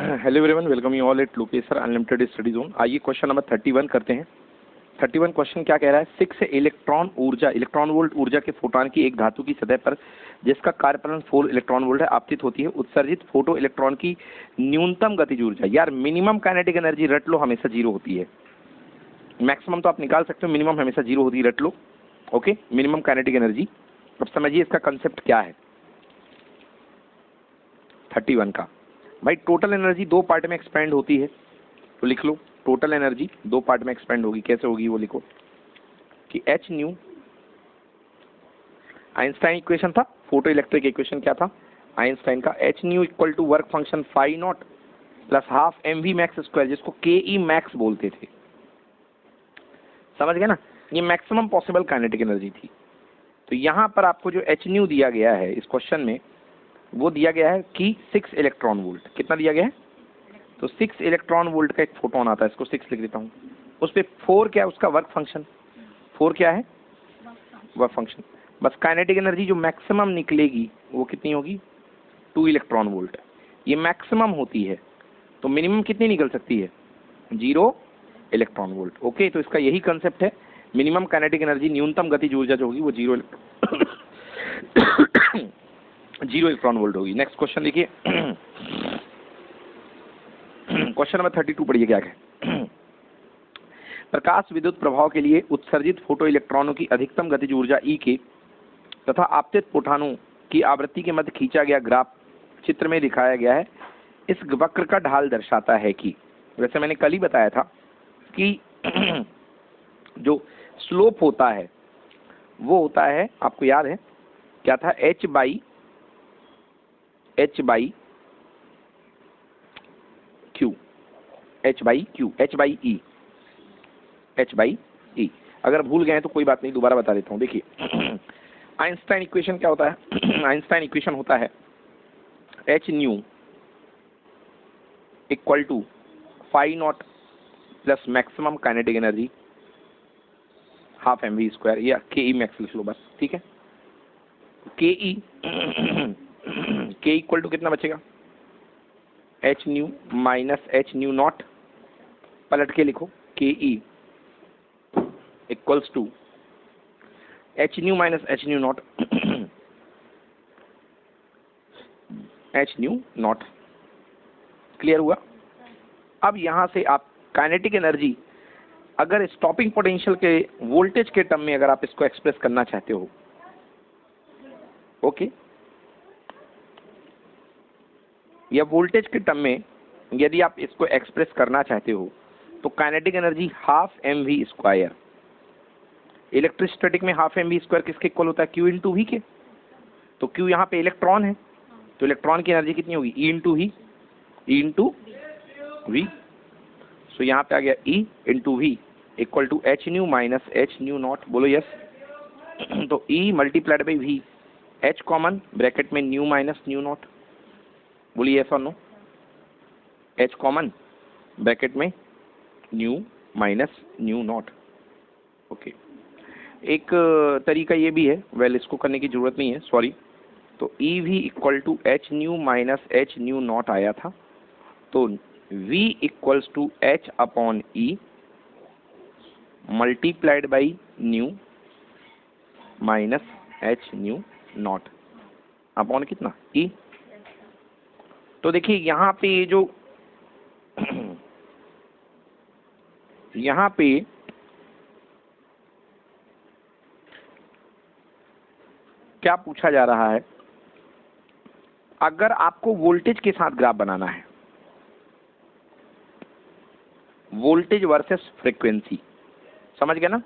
Hello everyone, welcome you all at Lokesh sir unlimited study zone. आइए question number 31 करते हैं। 31 question क्या कह रहा है? 6 इलेक्ट्रॉन वोल्ट ऊर्जा के फोटॉन की एक धातु की सतह पर जिसका कार्यप्रलन 4 इलेक्ट्रॉन वोल्ट है आपतित होती है। उत्सर्जित फोटो इलेक्ट्रॉन की न्यूनतम गतिज ऊर्जा, यार मिनिमम काइनेटिक एनर्जी रट लो, हमेशा जीरो होती है। मैक्सिमम तो आप निकाल सकते हो, मिनिमम हमेशा जीरो होती है, रट लो। Okay, minimum kinetic energy. अब समझिए इसका कंसेप्ट क्या है 31 का। भाई टोटल एनर्जी दो पार्ट में एक्सपेंड होती है, तो लिख लो टोटल एनर्जी दो पार्ट में एक्सपेंड होगी। कैसे होगी वो लिखो कि एच न्यू, आइंस्टाइन इक्वेशन था, फोटो इलेक्ट्रिक इक्वेशन क्या था आइंस्टाइन का, H nu equal to work function phi not plus half M V max square, जिसको के ई मैक्स बोलते थे। समझ गए ना? ये मैक्सिमम पॉसिबल काइनेटिक एनर्जी थी। तो यहाँ पर आपको जो एच न्यू दिया गया है इस क्वेश्चन में, वो दिया गया है कि 6 इलेक्ट्रॉन वोल्ट। कितना दिया गया है? तो 6 इलेक्ट्रॉन वोल्ट का एक फोटोन आता है, इसको 6 लिख देता हूँ। उस पर 4 क्या है? उसका वर्क फंक्शन 4 क्या है? Work function. बस काइनेटिक एनर्जी जो मैक्सिमम निकलेगी वो कितनी होगी? 2 इलेक्ट्रॉन वोल्ट। ये मैक्सिमम होती है, तो मिनिमम कितनी निकल सकती है? 0 इलेक्ट्रॉन वोल्ट। ओके, तो इसका यही कंसेप्ट है, मिनिमम काइनेटिक एनर्जी, न्यूनतम गतिज ऊर्जा जो होगी वो 0 इलेक्ट्रॉन वोल्ट होगी। नेक्स्ट क्वेश्चन देखिए, क्वेश्चन नंबर 32 पढ़िए क्या है। प्रकाश विद्युत प्रभाव के लिए उत्सर्जित फोटो इलेक्ट्रॉनों की अधिकतम गतिज ऊर्जा ई के तथा आपतित फोटॉनों की आवृत्ति के मध्य खींचा गया ग्राफ चित्र में दिखाया गया है। इस वक्र का ढाल दर्शाता है कि, वैसे मैंने कल ही बताया था कि जो स्लोप होता है वो होता है, आपको याद है क्या था? H by Q, H by E. अगर भूल गए तो कोई बात नहीं, दोबारा बता देता हूँ। देखिए आइंस्टाइन इक्वेशन क्या होता है? आइंस्टाइन इक्वेशन होता है H nu equal to phi not plus maximum kinetic energy half M V square, या के ई मैक्स लिख लो बस, ठीक है। के ई के इक्वल टू कितना बचेगा? H nu minus H nu not, पलट के लिखो, K E equals to H nu minus H nu not, H nu not. Clear हुआ? अब यहां से आप काइनेटिक एनर्जी, अगर स्टॉपिंग पोटेंशियल के वोल्टेज के टर्म में अगर आप इसको एक्सप्रेस करना चाहते हो, ओके, या वोल्टेज के टर्म में यदि आप इसको एक्सप्रेस करना चाहते हो, तो kinetic energy half M V square, electrostatic में हाफ एम वी स्क्वायर किसके इक्वल होता है? क्यू इंटू वी के। तो क्यू यहाँ पे इलेक्ट्रॉन है, तो इलेक्ट्रॉन की एनर्जी कितनी होगी? ई इंटू वी। सो यहाँ पे आ गया E into V equal to H nu minus H nu not. बोलो यस। तो E multiplied by V, H common, bracket में न्यू माइनस न्यू नॉट। बोलिए यस और नो। एच कॉमन, ब्रैकेट में nu minus nu not. Okay, एक तरीका ये भी है, वेल इसको करने की जरूरत नहीं है, सॉरी। तो E V equal to H nu minus H nu not आया था, तो v equals to H upon E multiplied by nu minus H nu not upon कितना? ई। तो देखिए यहाँ पे ये जो यहाँ पे क्या पूछा जा रहा है? अगर आपको वोल्टेज के साथ ग्राफ बनाना है, वोल्टेज वर्सेस फ्रीक्वेंसी, समझ गए ना?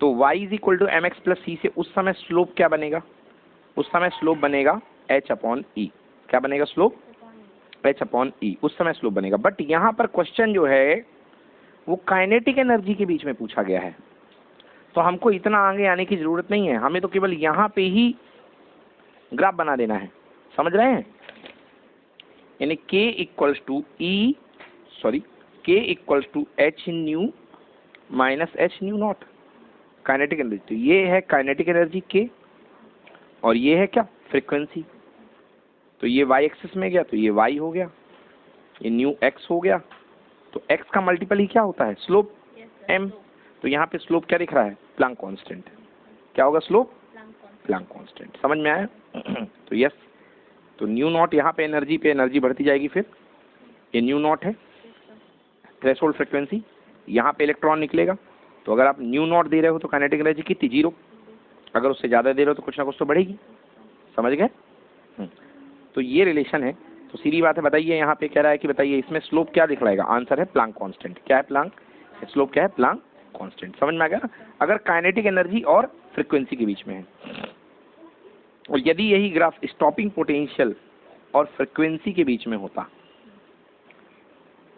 तो y is equal to M X plus C से उस समय स्लोप क्या बनेगा? उस समय स्लोप बनेगा h अपॉन ई। क्या बनेगा स्लोप? h अपॉन ई, उस समय स्लोप बनेगा। बट यहाँ पर क्वेश्चन जो है वो काइनेटिक एनर्जी के बीच में पूछा गया है, तो हमको इतना आगे आने की जरूरत नहीं है, हमें तो केवल यहाँ पे ही ग्राफ बना देना है। समझ रहे हैं? यानी k equals to E, sorry, k equals to H nu minus H nu not, kinetic energy. तो ये है काइनेटिक एनर्जी k, और ये है क्या? फ्रीक्वेंसी। तो ये y एक्सिस में गया तो ये y हो गया, ये न्यू एक्स हो गया, तो एक्स का मल्टीपल ही क्या होता है, स्लोप एम। तो यहाँ पे स्लोप क्या दिख रहा है, प्लांक कांस्टेंट। क्या होगा स्लोप, प्लांक कांस्टेंट। समझ में आया? तो यस, तो न्यू नॉट यहाँ पे एनर्जी बढ़ती जाएगी। फिर ये न्यू नॉट है थ्रेशोल्ड फ्रिक्वेंसी, यहाँ पे इलेक्ट्रॉन निकलेगा। तो अगर आप न्यू नॉट दे रहे हो तो काइनेटिक एनर्जी कितनी, 0। अगर उससे ज़्यादा दे रहे हो तो कुछ ना कुछ तो बढ़ेगी। समझ गए? तो ये रिलेशन है। तो सीधी बात है, बताइए यहाँ पे कह रहा है कि बताइए इसमें स्लोप क्या दिखलाएगा, आंसर है प्लांक कांस्टेंट। क्या है प्लांक, स्लोप क्या है, प्लांक कांस्टेंट। समझ में आ गया ना? अगर काइनेटिक एनर्जी और फ्रिक्वेंसी के बीच में है, और यदि यही ग्राफ स्टॉपिंग पोटेंशियल और फ्रिक्वेंसी के बीच में होता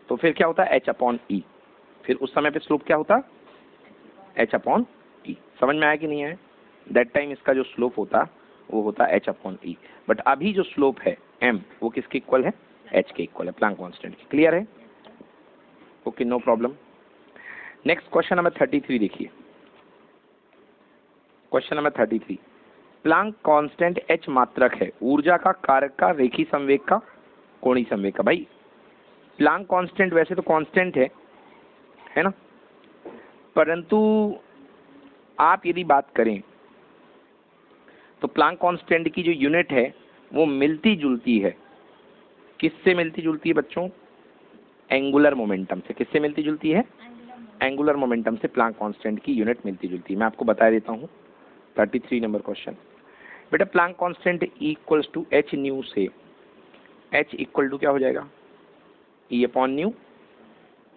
तो फिर क्या होता है, H/E। फिर उस समय पे स्लोप क्या होता, H/E। समझ में आया कि नहीं आया? दैट टाइम इसका जो स्लोप होता वो होता H/E। बट अभी जो स्लोप है m, वो किसके इक्वल है, h के इक्वल है, प्लांक कांस्टेंट के। क्लियर है? Okay, no problem. Next question number 33 देखिए। Question number 33, Planck constant h मात्रक है, ऊर्जा का, कारक का, रेखी संवेग का, कोणीय संवेग का। भाई प्लांक कांस्टेंट वैसे तो कांस्टेंट है ना, परंतु आप यदि बात करें तो प्लांक कांस्टेंट की जो यूनिट है वो मिलती जुलती है। किससे मिलती जुलती है बच्चों, एंगुलर मोमेंटम से। किससे मिलती जुलती है, एंगुलर मोमेंटम से प्लांक कांस्टेंट की यूनिट मिलती जुलती है। मैं आपको बता देता हूँ 33 नंबर क्वेश्चन। बेटा Planck constant equals to H nu से, एच इक्वल टू क्या हो जाएगा, E/न्यू,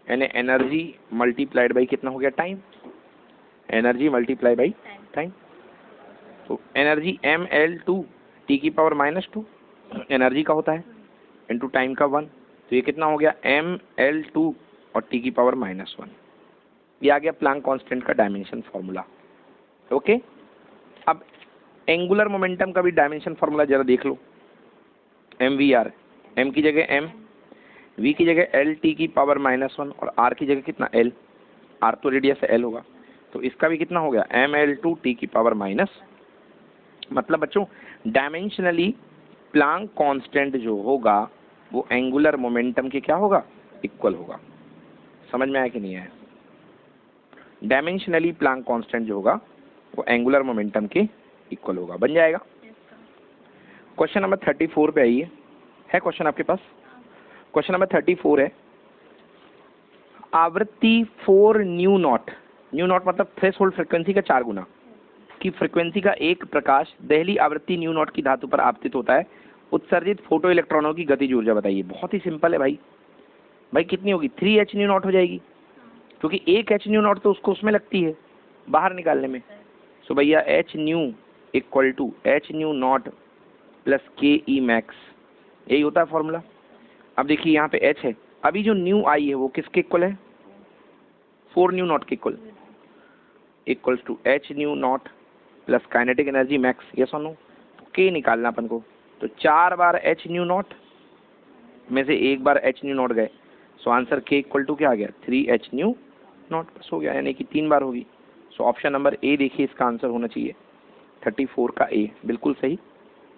यानी एनर्जी मल्टीप्लाइड बाई कितना हो गया, time. Energy multiply by time. तो एनर्जी mL/2 एनर्जी का होता है, इंटू टाइम का 1। तो ये कितना हो गया, mL/2 और T⁻⁻1। ये आ गया प्लांक कांस्टेंट का डायमेंशन फार्मूला। ओके, अब एंगुलर मोमेंटम का भी डायमेंशन फार्मूला जरा देख लो। mvr, m की जगह m, v की जगह L⁻⁻1 और r की जगह कितना l, r तो रेडियस है, l होगा। तो इसका भी कितना हो गया, mL/2 T⁻⁻। मतलब बच्चों डायमेंशनली प्लांक कांस्टेंट जो होगा वो एंगुलर मोमेंटम के क्या होगा, इक्वल होगा। समझ में आया कि नहीं आया? डायमेंशनली प्लांक कांस्टेंट जो होगा वो एंगुलर मोमेंटम के इक्वल होगा, बन जाएगा। क्वेश्चन नंबर 34 पे आइए। है क्वेश्चन आपके पास? क्वेश्चन नंबर 34 है, आवृत्ति 4 न्यू नॉट, न्यू नॉट मतलब थ्रेशोल्ड फ्रिक्वेंसी का 4 गुना की फ्रिक्वेंसी का एक प्रकाश दहली आवृत्ति न्यू नॉट की धातु पर आपतित होता है, उत्सर्जित फोटो इलेक्ट्रॉनों की गतिज ऊर्जा बताइए। बहुत ही सिंपल है भाई। भाई कितनी होगी, 3h न्यू नॉट हो जाएगी, क्योंकि एक h न्यू नॉट तो उसको उसमें लगती है बाहर निकालने में। सो भैया h nu equal to h nu not plus KE max, यही होता है फॉर्मूला। अब देखिए यहाँ पे h है, अभी जो न्यू आई है वो किसके इक्वल है, 4 न्यू नॉट के equal, equals to h nu not plus kinetic energy max. Yes और नो? तो K निकालना अपन को, तो 4 बार h न्यू नॉट में से एक बार h न्यू नॉट गए। So answer K equal to क्या आ गया, 3h न्यू नॉट बस हो गया, यानी कि 3 बार होगी। सो ऑप्शन नंबर ए देखिए इसका आंसर होना चाहिए 34 का ए, बिल्कुल सही,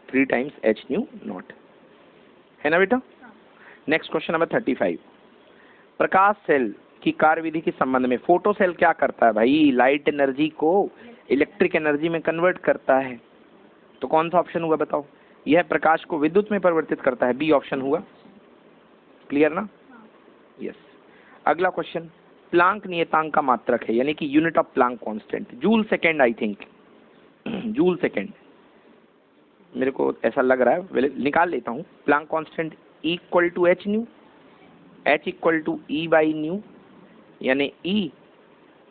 3 टाइम्स h न्यू नॉट, है ना बेटा? नेक्स्ट क्वेश्चन नंबर 35, प्रकाश सेल की कार्यविधि के संबंध में फोटो सेल क्या करता है भाई, लाइट एनर्जी को इलेक्ट्रिक एनर्जी में कन्वर्ट करता है। तो कौन सा ऑप्शन हुआ बताओ, यह प्रकाश को विद्युत में परिवर्तित करता है, बी ऑप्शन हुआ। क्लियर ना? यस। अगला क्वेश्चन, प्लांक नियतांक का मात्रक है, यानी कि unit of Planck constant, joule second I think, joule second मेरे को ऐसा लग रहा है, निकाल लेता हूँ। Planck constant equal to h nu, h equal to E/न्यू, यानी E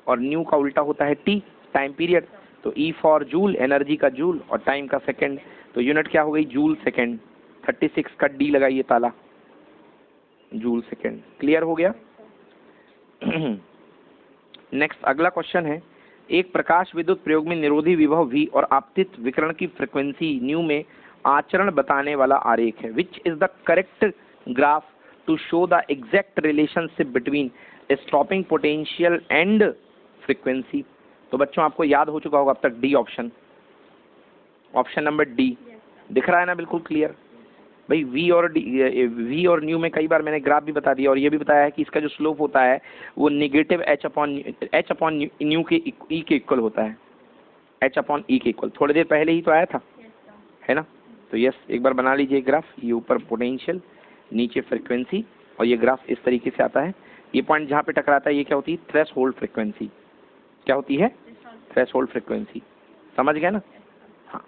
और न्यू का उल्टा होता है T, टाइम पीरियड। तो E फॉर जूल, एनर्जी का जूल, और टाइम का सेकंड, तो यूनिट क्या हो गई, जूल सेकंड। 36 का D लगाइए ताला, जूल सेकंड। क्लियर हो गया? नेक्स्ट अगला क्वेश्चन है, एक प्रकाश विद्युत प्रयोग में निरोधी विभव V और आपतित विकिरण की फ्रिक्वेंसी न्यू में आचरण बताने वाला आरेख है। Which is the correct graph to show the exact relationship between stopping potential and frequency. तो बच्चों आपको याद हो चुका होगा अब तक D option, option number D दिख रहा है ना, बिल्कुल क्लियर। भाई वी और न्यू में कई बार मैंने ग्राफ भी बता दिया और ये भी बताया है कि इसका जो स्लोप होता है वो नेगेटिव एच अपॉन न्यू के ई के इक्वल होता है, एच अपॉन ई के इक्वल। थोड़ी देर पहले ही तो आया था, है ना? तो यस, एक बार बना लीजिए ग्राफ। ये ऊपर पोटेंशियल, नीचे फ्रिक्वेंसी, और ये ग्राफ इस तरीके से आता है। ये पॉइंट जहाँ पे टकराता है ये क्या होती है? Threshold frequency. क्या होती है? Threshold frequency. समझ गए ना? हाँ,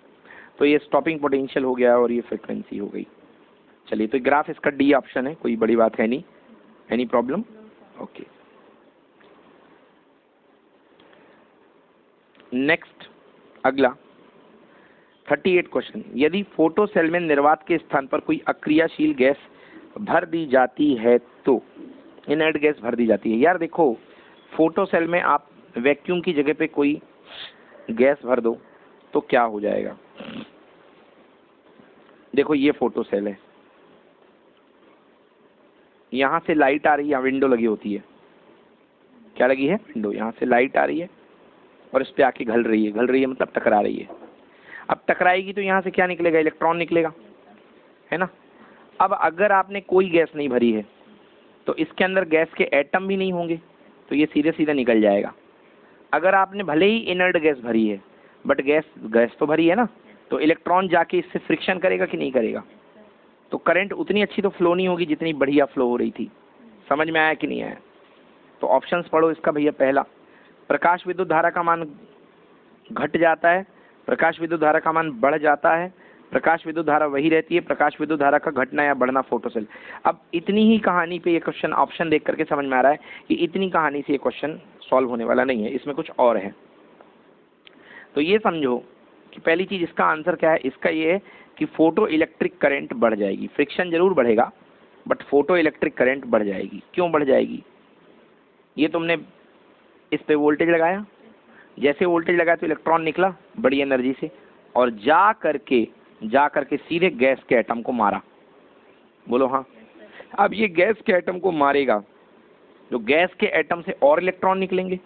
तो ये स्टॉपिंग पोटेंशियल हो गया और ये फ्रिक्वेंसी हो गई। चलिए, तो ग्राफ इसका डी ऑप्शन है, कोई बड़ी बात है नहीं। Any problem? ओके, नेक्स्ट अगला 38 क्वेश्चन। यदि फोटो सेल में निर्वात के स्थान पर कोई अक्रियाशील गैस भर दी जाती है तो, इनर्ट गैस भर दी जाती है। यार देखो, फोटो सेल में आप वैक्यूम की जगह पे कोई गैस भर दो तो क्या हो जाएगा? देखो, ये फोटो सेल है, यहाँ से लाइट आ रही है, विंडो लगी होती है। क्या लगी है? विंडो। यहाँ से लाइट आ रही है और इस पे आके घल रही है मतलब टकरा रही है। अब टकराएगी तो यहाँ से क्या निकलेगा? इलेक्ट्रॉन निकलेगा, है ना? अब अगर आपने कोई गैस नहीं भरी है तो इसके अंदर गैस के एटम भी नहीं होंगे, तो ये सीधे सीधे निकल जाएगा। अगर आपने भले ही इनर्ट गैस भरी है बट गैस तो भरी है ना, तो इलेक्ट्रॉन जाके इससे फ्रिक्शन करेगा कि नहीं करेगा? तो करंट उतनी अच्छी तो फ्लो नहीं होगी जितनी बढ़िया फ्लो हो रही थी। समझ में आया कि नहीं आया? तो ऑप्शंस पढ़ो इसका भैया। पहला, प्रकाश विद्युत धारा का मान घट जाता है, प्रकाश विद्युत धारा का मान बढ़ जाता है, प्रकाश विद्युत धारा वही रहती है, प्रकाश विद्युत धारा का घटना या बढ़ना फोटोसेल। अब इतनी ही कहानी पे ये क्वेश्चन ऑप्शन देख करके समझ में आ रहा है कि इतनी कहानी से ये क्वेश्चन सॉल्व होने वाला नहीं है, इसमें कुछ और है। तो ये समझो कि पहली चीज, इसका आंसर क्या है? इसका ये है कि फोटो इलेक्ट्रिक करंट बढ़ जाएगी। फ्रिक्शन जरूर बढ़ेगा बट फोटो इलेक्ट्रिक करंट बढ़ जाएगी। क्यों बढ़ जाएगी? ये तुमने इस पे वोल्टेज लगाया, जैसे वोल्टेज लगाया तो इलेक्ट्रॉन निकला बड़ी एनर्जी से और जा करके सीधे गैस के एटम को मारा। बोलो हाँ। अब ये गैस के एटम को मारेगा तो गैस के एटम से और इलेक्ट्रॉन निकलेंगे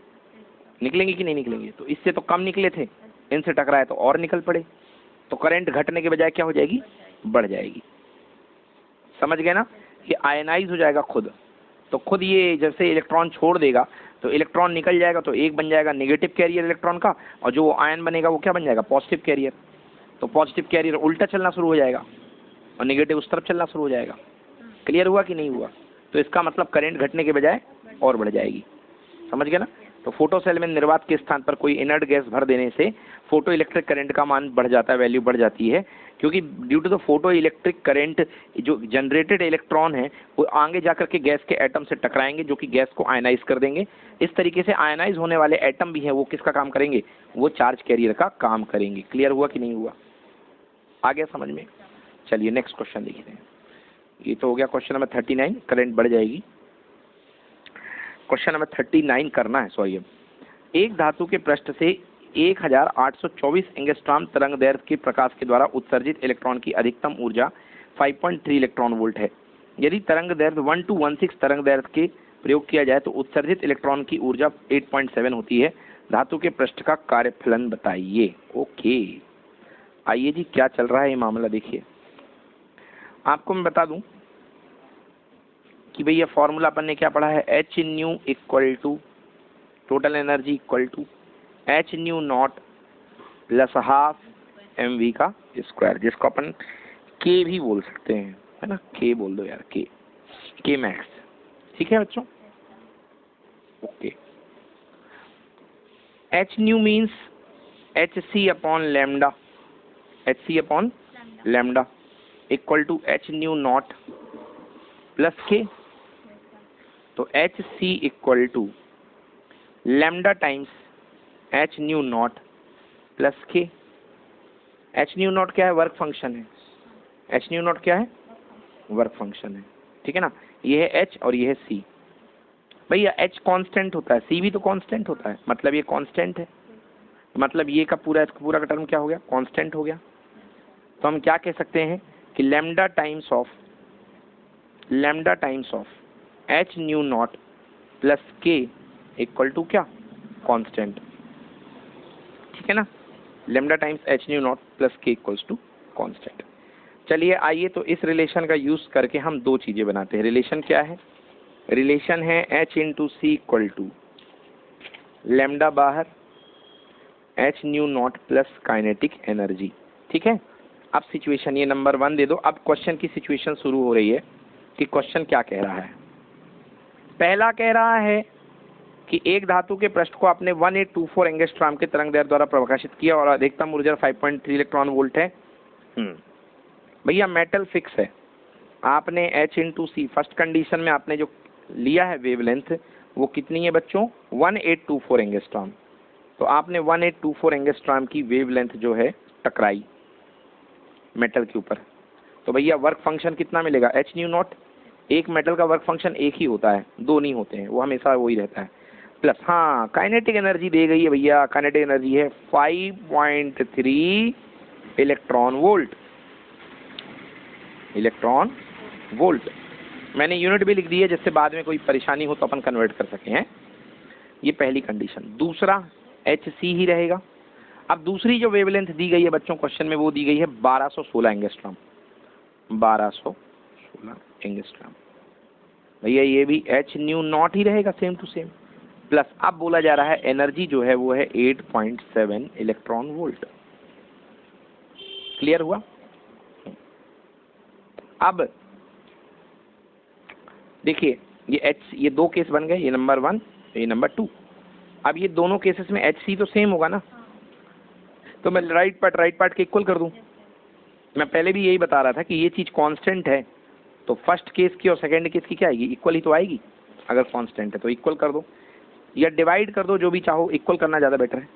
कि नहीं निकलेंगे? तो इससे तो कम निकले थे, इनसे टकराए तो और निकल पड़े। तो करंट घटने के बजाय क्या हो जाएगी? बढ़ जाएगी। समझ गए ना? ये आयनाइज हो जाएगा खुद। तो खुद ये जैसे इलेक्ट्रॉन छोड़ देगा तो इलेक्ट्रॉन निकल जाएगा, तो एक बन जाएगा नेगेटिव कैरियर इलेक्ट्रॉन का, और जो आयन बनेगा वो क्या बन जाएगा? Positive carrier. तो पॉजिटिव कैरियर उल्टा चलना शुरू हो जाएगा और नेगेटिव उस तरफ चलना शुरू हो जाएगा। क्लियर हुआ कि नहीं हुआ? तो इसका मतलब करंट घटने के बजाय और बढ़ जाएगी। समझ गए ना? तो फोटो सेल में निर्वात के स्थान पर कोई इनर्ट गैस भर देने से फोटो इलेक्ट्रिक करंट का मान बढ़ जाता है, वैल्यू बढ़ जाती है, क्योंकि due to the photo electric current जो जनरेटेड इलेक्ट्रॉन है वो आगे जाकर के गैस के एटम से टकराएंगे जो कि गैस को आयनाइज कर देंगे। इस तरीके से आयनाइज होने वाले एटम भी हैं, वो किसका काम करेंगे? वो चार्ज कैरियर का काम करेंगे। क्लियर हुआ कि नहीं हुआ? आ गया समझ में? चलिए नेक्स्ट क्वेश्चन देखते हैं। ये तो हो गया क्वेश्चन नंबर 39, करंट बढ़ जाएगी। क्वेश्चन नंबर 39 करना है, सॉरी। अब एक धातु के पृष्ठ से 1824 एंगस्ट्रॉम तरंग दैर्ध्य के प्रकाश के द्वारा उत्सर्जित इलेक्ट्रॉन की अधिकतम ऊर्जा 5.3 इलेक्ट्रॉन वोल्ट है। यदि तरंग दैर्ध्य 1216 तरंग दैर्ध्य के प्रयोग किया जाए तो उत्सर्जित इलेक्ट्रॉन की ऊर्जा 8.7 होती है। धातु के पृष्ठ का कार्यफलन बताइए। ओके, आइए जी, क्या चल रहा है ये मामला देखिए। आपको मैं बता दूं कि भैया फॉर्मूला अपन ने क्या पढ़ा है? H nu equal to total energy equal to H nu not plus half M V का स्क्वायर, जिसको अपन के भी बोल सकते हैं, है ना? के बोल दो यार, के मैक्स। ठीक है बच्चों? Okay. H nu means H C upon lambda, H C upon lambda equal to H nu not plus K. तो H C equal to lambda times H nu not plus K. H nu not क्या है? Work function है। H nu not क्या है? Work function है। ठीक है ना? ये है एच और ये है सी। भैया एच कांस्टेंट होता है, सी भी तो कांस्टेंट होता है, मतलब ये कांस्टेंट है, मतलब ये का पूरा का टर्म क्या हो गया? कांस्टेंट हो गया। तो हम क्या कह सकते हैं कि lambda times of H nu not plus के इक्वल टू क्या? कांस्टेंट। ठीक है ना? Lambda times H nu not plus के इक्वल्स टू कांस्टेंट। चलिए आइए तो इस रिलेशन का यूज करके हम दो चीजें बनाते हैं। रिलेशन क्या है? रिलेशन है H into C equal to lambda बाहर H nu not plus kinetic energy. ठीक है, अब सिचुएशन ये नंबर 1 दे दो। अब क्वेश्चन की सिचुएशन शुरू हो रही है कि क्वेश्चन क्या कह रहा है। पहला कह रहा है कि एक धातु के पृष्ठ को आपने 1824 एंगस्ट्रॉम के तरंग दैर्ध्य द्वारा प्रकाशित किया और अधिकतम ऊर्जा 5.3 इलेक्ट्रॉन वोल्ट है। भैया मेटल फिक्स है, आपने H इंटू सी फर्स्ट कंडीशन में आपने जो लिया है वेवलेंथ वो कितनी है बच्चों? 1824 एंगस्ट्रॉम। तो आपने 1824 एंगस्ट्रॉम की वेवलेंथ जो है टकराई मेटल के ऊपर, तो भैया वर्क फंक्शन कितना मिलेगा? H nu not. एक मेटल का वर्क फंक्शन एक ही होता है, दो नहीं होते हैं, वो हमेशा वही रहता है। प्लस हाँ काइनेटिक एनर्जी दे गई है भैया, काइनेटिक एनर्जी है 5.3 इलेक्ट्रॉन वोल्ट। इलेक्ट्रॉन वोल्ट मैंने यूनिट भी लिख दी है, जिससे बाद में कोई परेशानी हो तो अपन कन्वर्ट कर सके हैं। ये पहली कंडीशन। दूसरा Hc ही रहेगा। अब दूसरी जो वेवलेंथ दी गई है बच्चों क्वेश्चन में वो दी गई है 1216 एंगस्ट्रॉम। 1216 एंगस्ट्रॉम भैया, ये भी H न्यू नॉट ही रहेगा सेम टू सेम। प्लस अब बोला जा रहा है एनर्जी जो है वो है 8.7 इलेक्ट्रॉन वोल्ट। क्लियर हुआ? अब देखिए ये दो केस बन गए, ये नंबर 1 ये नंबर 2। अब ये दोनों केसेस में Hc तो सेम होगा ना, तो मैं राइट पार्ट के इक्वल कर दूं। मैं पहले भी यही बता रहा था कि ये चीज कांस्टेंट है तो फर्स्ट केस की और सेकंड केस की क्या आएगी? इक्वल ही तो आएगी। अगर कांस्टेंट है तो इक्वल कर दो या डिवाइड कर दो, जो भी चाहो, इक्वल करना ज़्यादा बेटर है।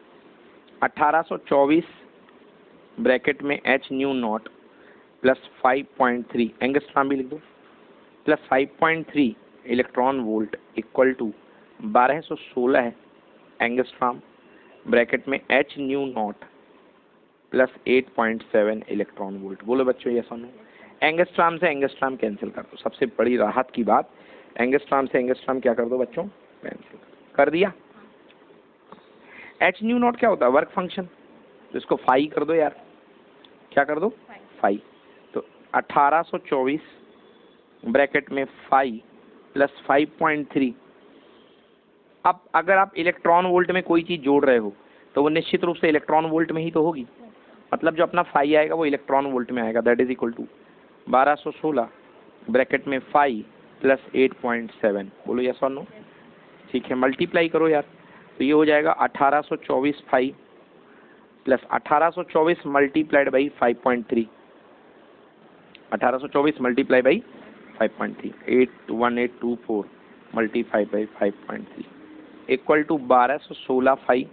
1824 ब्रैकेट में H nu not plus 5.3 angstrom भी लिख दो plus 5.3 electron volt equal to 1216 angstrom bracket में H nu not plus 8.7 electron volt. बोलो बच्चों ये सुनो, एंगस्ट्रॉम से एंगस्ट्रॉम कैंसिल कर दो। सबसे बड़ी राहत की बात, एंगस्ट्रॉम से एंगस्ट्रॉम क्या कर दो बच्चों? कैंसिल कर दिया। H न्यू नॉट क्या होता है? Work function. तो इसको फाई कर दो यार, क्या कर दो? फाई। तो 1824 ब्रैकेट में फाई प्लस 5.3। अब अगर आप इलेक्ट्रॉन वोल्ट में कोई चीज जोड़ रहे हो तो वो निश्चित रूप से इलेक्ट्रॉन वोल्ट में ही तो होगी, मतलब जो अपना फाई आएगा वो इलेक्ट्रॉन वोल्ट में आएगा। That is equal to 1216 bracket में फाई प्लस 8.7। बोलो यस और नो? ठीक है, मल्टीप्लाई करो यार, तो ये हो जाएगा 1824 phi plus 1824 multiplied by 5.3। 1824 multiply by 5.3 81824 multiply by 5.3 equal to 1216 phi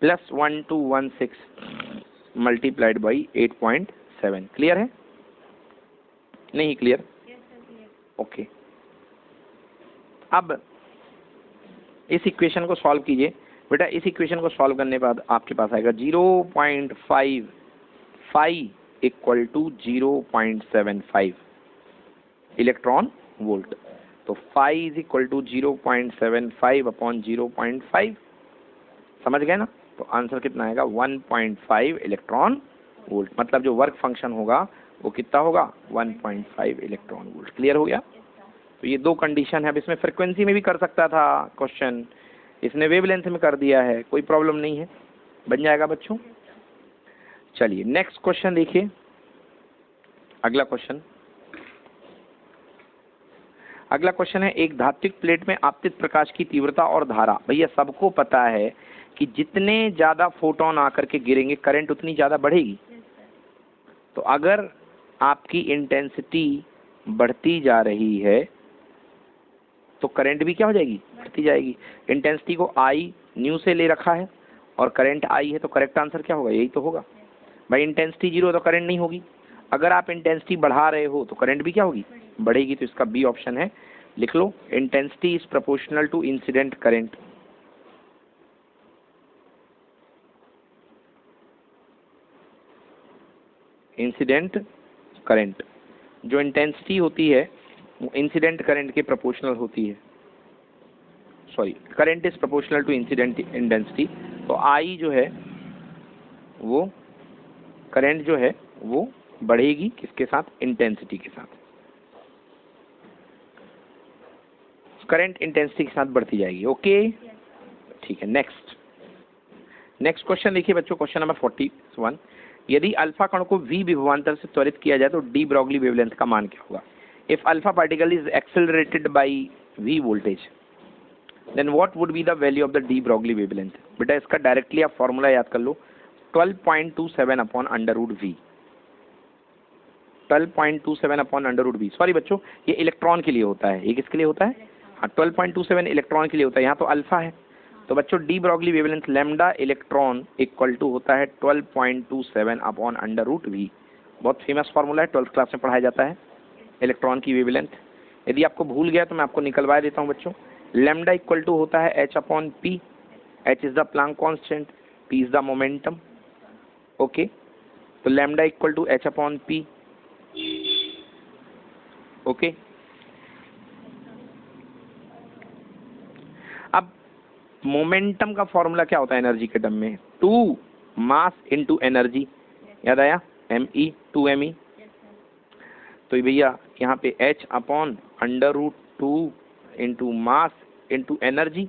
plus 1216 multiplied by 8.7। Clear है? नहीं क्लियर? ओके। अब इस इक्वेशन को सॉल्व कीजिए बेटा। इस इक्वेशन को सॉल्व करने के बाद आपके पास आएगा 0.5 phi equal to 0.75 electron volt. तो phi is equal to 0.75 upon 0.5, समझ गए ना? तो आंसर कितना आएगा? 1.5 इलेक्ट्रॉन वोल्ट। मतलब जो वर्क फंक्शन होगा वो कितना होगा? 1.5 इलेक्ट्रॉन वोल्ट। क्लियर हो गया? तो ये दो कंडीशन है। अब इसमें फ्रिक्वेंसी में भी कर सकता था क्वेश्चन, इसने वेवलेंथ में कर दिया है, कोई प्रॉब्लम नहीं है, बन जाएगा बच्चों। चलिए नेक्स्ट क्वेश्चन देखिए। अगला क्वेश्चन है, एक धात्विक प्लेट में आपतित प्रकाश की तीव्रता और धारा। भैया सबको पता है कि जितने ज्यादा फोटोन आकर के गिरेंगे करंट उतनी ज्यादा बढ़ेगी। तो अगर आपकी इंटेंसिटी बढ़ती जा रही है तो करंट भी क्या हो जाएगी? बढ़ती जाएगी। इंटेंसिटी को आई न्यू से ले रखा है और करंट आई है, तो करेक्ट आंसर क्या होगा? यही तो होगा भाई। इंटेंसिटी 0 तो करंट नहीं होगी। अगर आप इंटेंसिटी बढ़ा रहे हो तो करंट भी क्या होगी? बढ़ेगी। तो इसका बी ऑप्शन है, लिख लो। Intensity is proportional to incident current. Incident current, जो इंटेंसिटी होती है वो इंसिडेंट करंट के प्रोपोर्शनल होती है। Sorry, current is proportional to incident intensity. तो आई जो है वो करंट जो है वो बढ़ेगी किसके साथ, इंटेंसिटी के साथ, करंट इंटेंसिटी के साथ बढ़ती जाएगी। ओके ठीक है। नेक्स्ट क्वेश्चन देखिए बच्चों, क्वेश्चन नंबर 41। यदि अल्फा कण को v विभवांतर से त्वरित किया जाए तो डी ब्रॉगली वेवलेंथ का मान क्या होगा। If alpha particle is accelerated by v voltage then what would be the value of the de Broglie wavelength. बेटा इसका डायरेक्टली आप फॉर्मूला याद कर लो, 12.27 upon under root V, 12.27 upon under root V. Sorry बच्चों, ये इलेक्ट्रॉन के लिए होता है, ये किसके लिए होता है, हाँ 12.27 इलेक्ट्रॉन के लिए होता है, यहाँ तो अल्फा है। तो बच्चों de Broglie wavelength lambda electron equal to होता है 12.27 अपॉन अंडर रूट वी। बहुत फेमस फार्मूला है, 12th क्लास में पढ़ाया जाता है इलेक्ट्रॉन की वेवलेंथ। यदि आपको भूल गया तो मैं आपको निकलवा देता हूँ बच्चों। लैम्डा इक्वल टू होता है h upon P, h is the Planck constant, p is the momentum. Okay, तो lambda equal to h upon P. Okay, अब मोमेंटम का फॉर्मूला क्या होता है एनर्जी के टर्म में, 2 मास इनटू एनर्जी, याद आया, me 2me। तो भैया यहाँ पे h upon under root 2 into mass into energy.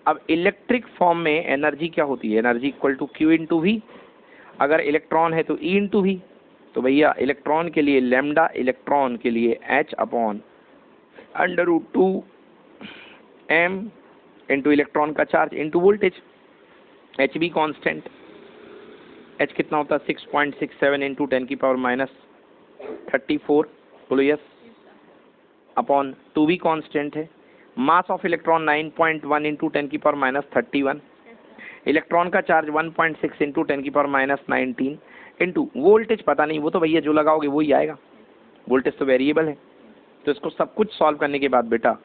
अब इलेक्ट्रिक फॉर्म में एनर्जी क्या होती है, energy equal to q into V, अगर इलेक्ट्रॉन है तो E इंटू वी। तो भैया इलेक्ट्रॉन के लिए लैम्डा इलेक्ट्रॉन के लिए h upon under root 2 m into electron का चार्ज इंटू वोल्टेज, h भी कांस्टेंट, h कितना होता है 6.67 इंटू 10 की पावर माइनस 34, बोलो यस, अपॉन 2 भी कांस्टेंट है। मास ऑफ इलेक्ट्रॉन 9.1 इंटू 10 की पावर माइनस 31, इलेक्ट्रॉन का चार्ज 1.6 इंटू 10 की पावर माइनस 19 इंटू वोल्टेज पता नहीं, वो तो भैया जो लगाओगे वो ही आएगा, वोल्टेज तो वेरिएबल है। तो इसको सब कुछ सॉल्व करने के बाद बेटा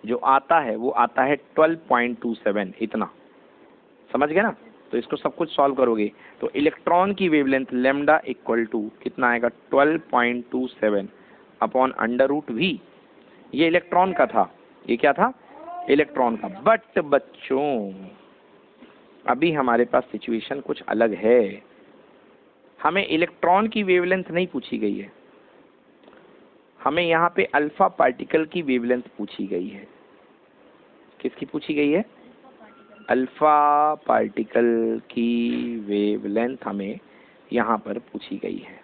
जो आता है वो आता है 12.27, इतना समझ गए ना। तो इसको सब कुछ सॉल्व करोगे तो इलेक्ट्रॉन की वेवलेंथ लैम्डा इक्वल टू कितना आएगा 12.27 अपॉन अंडर रूट वी। ये इलेक्ट्रॉन का था, ये क्या था, इलेक्ट्रॉन का। बट बच्चों अभी हमारे पास सिचुएशन कुछ अलग है, हमें इलेक्ट्रॉन की वेवलेंथ नहीं पूछी गई है, हमें यहाँ पे अल्फा पार्टिकल की वेवलेंथ पूछी गई है। किसकी पूछी गई है, अल्फा पार्टिकल की वेवलेंथ हमें यहाँ पर पूछी गई है।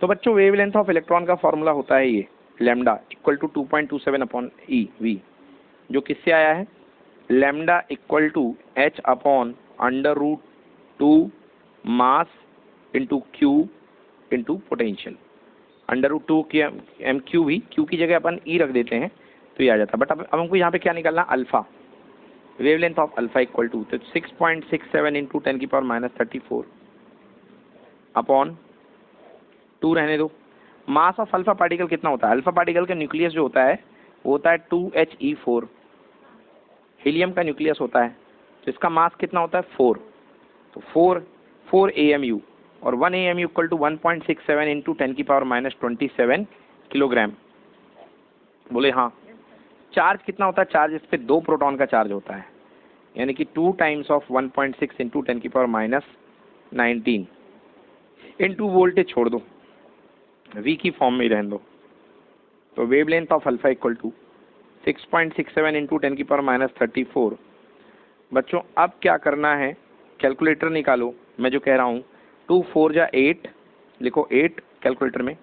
तो बच्चों वेवलेंथ ऑफ इलेक्ट्रॉन का फॉर्मूला होता है ये lambda equal to 2.27 upon E V, जो किससे आया है, lambda equal to h upon under root 2 mass into Q into potential, under root 2 की एम क्यू भी, क्यू की जगह अपन ई रख देते हैं तो ये आ जाता है। बट अब हमको यहाँ पे क्या निकालना, alpha, wavelength of alpha equal to 6.67 into 10 की पावर माइनस 34 अपॉन 2 रहने दो। मास ऑफ अल्फा पार्टिकल कितना होता है, अल्फा पार्टिकल का न्यूक्लियस जो होता है वो होता है 2He4, हीलियम का न्यूक्लियस होता है, तो इसका मास कितना होता है 4, तो 4 AMU, और 1 AMU इक्वल टू 1.67 इंटू 10 की पावर माइनस 27 किलोग्राम। बोले हाँ। चार्ज कितना होता है, चार्ज इस पे 2 प्रोटॉन का चार्ज होता है, यानी कि 2 टाइम्स ऑफ 1.6 इंटू 10 की पावर माइनस 19 इंटू वोल्टेज छोड़ दो, V की फॉर्म में ही रहने दो। तो wavelength of alpha equal to 6.67 into 10 की पावर माइनस 34। बच्चों अब क्या करना है, कैलकुलेटर निकालो, मैं जो कह रहा हूँ 2 4 जा 8, लिखो 8 कैलकुलेटर में,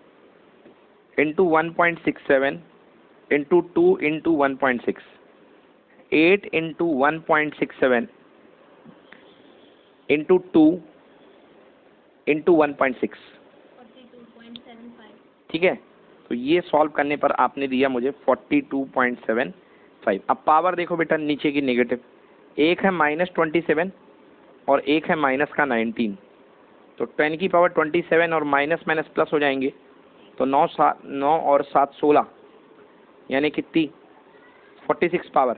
into 1.67 into 2 into 1.6, 8 into 1.67 into 2 into 1.6, ठीक है। तो ये सॉल्व करने पर आपने दिया मुझे 42.75। अब पावर देखो बेटा नीचे की नेगेटिव, एक है -27 और एक है माइनस का 19, तो 10 की पावर 27 और माइनस माइनस प्लस हो जाएंगे, तो 9 और 7 16, यानी कितनी 46 पावर।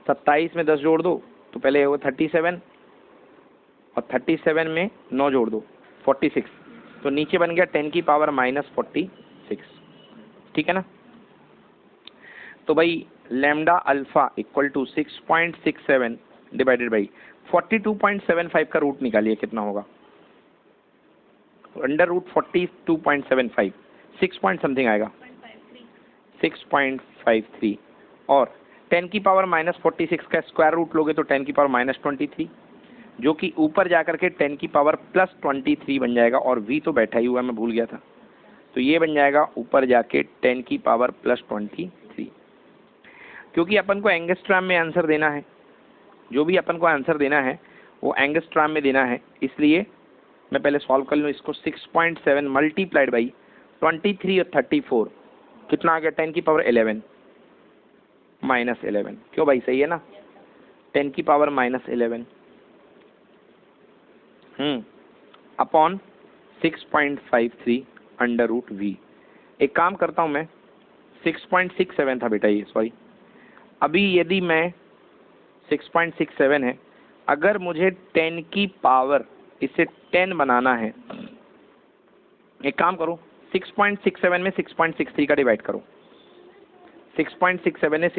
27 में 10 जोड़ दो तो पहले वो 37 और 37 में 9 जोड़ दो 46, तो नीचे बन गया 10 की पावर माइनस 46, ठीक है ना। तो भाई lambda alpha equal to 6.67 divided by 42.75 का रूट निकालिए कितना होगा, √40 2.75, 6 पॉइंट समथिंग आएगा, 6.53। और 10 की पावर -46 का स्क्वायर रूट लोगे तो 10 की पावर -23, जो कि ऊपर जाकर के 10 की पावर +23 बन जाएगा। और v तो बैठा ही हुआ, मैं भूल गया था, तो ये बन जाएगा ऊपर जाके 10 की पावर +23। क्योंकि अपन को एंगस्ट्राम में आंसर देना है, जो भी अपन को आंसर देना है वो एंगस्ट्राम में देना है, इसलिए मैं पहले सॉल्व कर लूँ इसको। 6.7 मल्टीप्लाइड बाई 23 और 34 कितना आ गया, 10 की पावर 11 -11। क्यों भाई, सही है ना, 10 की पावर -11 अपॉन 6.53 √v। एक काम करता हूँ मैं, 6.67 था बेटा ये, सॉरी। अभी यदि मैं 6.67 है, अगर मुझे 10 की पावर इसे 10 बनाना है, एक काम करो, 6.67 में 6.63 का डिवाइड करो। 6.67 है